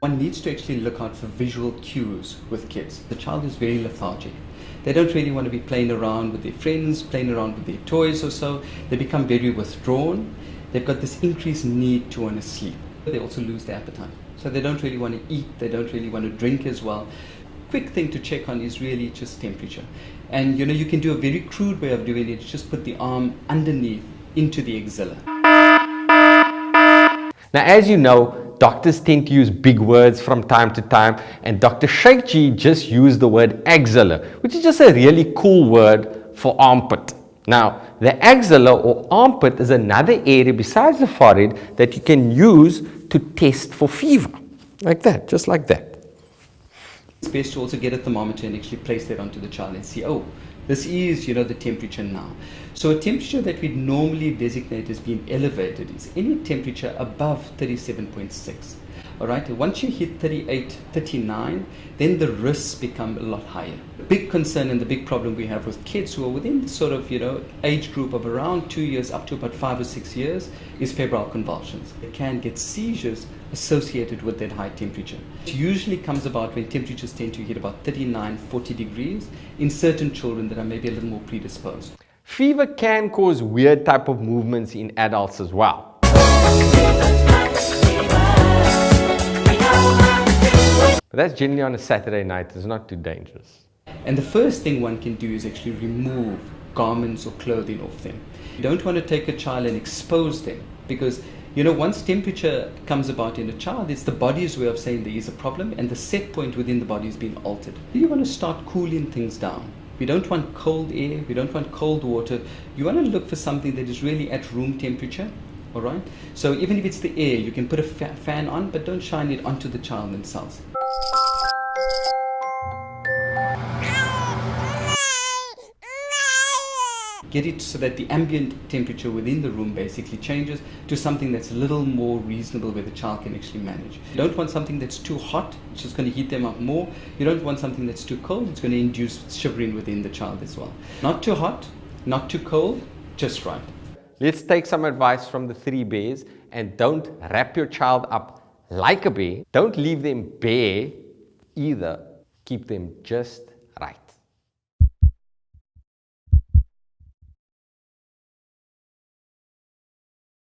One needs to actually look out for visual cues with kids. The child is very lethargic. They don't really want to be playing around with their friends, playing around with their toys or so. They become very withdrawn. They've got this increased need to want to sleep. They also lose their appetite. So they don't really want to eat, they don't really want to drink as well. Quick thing to check on is really just temperature. And you can do a very crude way of doing it, just put the arm underneath into the axilla. Now, as you know, doctors tend to use big words from time to time, and Dr. Shaikjee just used the word axilla, which is just a really cool word for armpit. Now, the axilla or armpit is another area besides the forehead that you can use to test for fever. Like that, just like that. It's best to also get a thermometer and actually place that onto the child and see, oh, this is, the temperature now. So a temperature that we'd normally designate as being elevated is any temperature above 37.6. All right, once you hit 38, 39, then the risks become a lot higher. The big concern and the big problem we have with kids who are within the sort of, age group of around 2 years up to about 5 or 6 years is febrile convulsions. They can get seizures associated with that high temperature. It usually comes about when temperatures tend to hit about 39, 40 degrees in certain children that are maybe a little more predisposed. Fever can cause weird type of movements in adults as well. But that's generally on a Saturday night. It's not too dangerous. And the first thing one can do is actually remove garments or clothing off them. You don't want to take a child and expose them because, once temperature comes about in a child, it's the body's way of saying there is a problem and the set point within the body is being altered. You want to start cooling things down. We don't want cold air, we don't want cold water. You want to look for something that is really at room temperature. All right? So even if it's the air, you can put a fan on, but don't shine it onto the child themselves. Get it so that the ambient temperature within the room basically changes to something that's a little more reasonable where the child can actually manage. You don't want something that's too hot, it's just going to heat them up more. You don't want something that's too cold, it's going to induce shivering within the child as well. Not too hot, not too cold, just right. Let's take some advice from the 3 bears and don't wrap your child up like a bear. Don't leave them bare either. Keep them just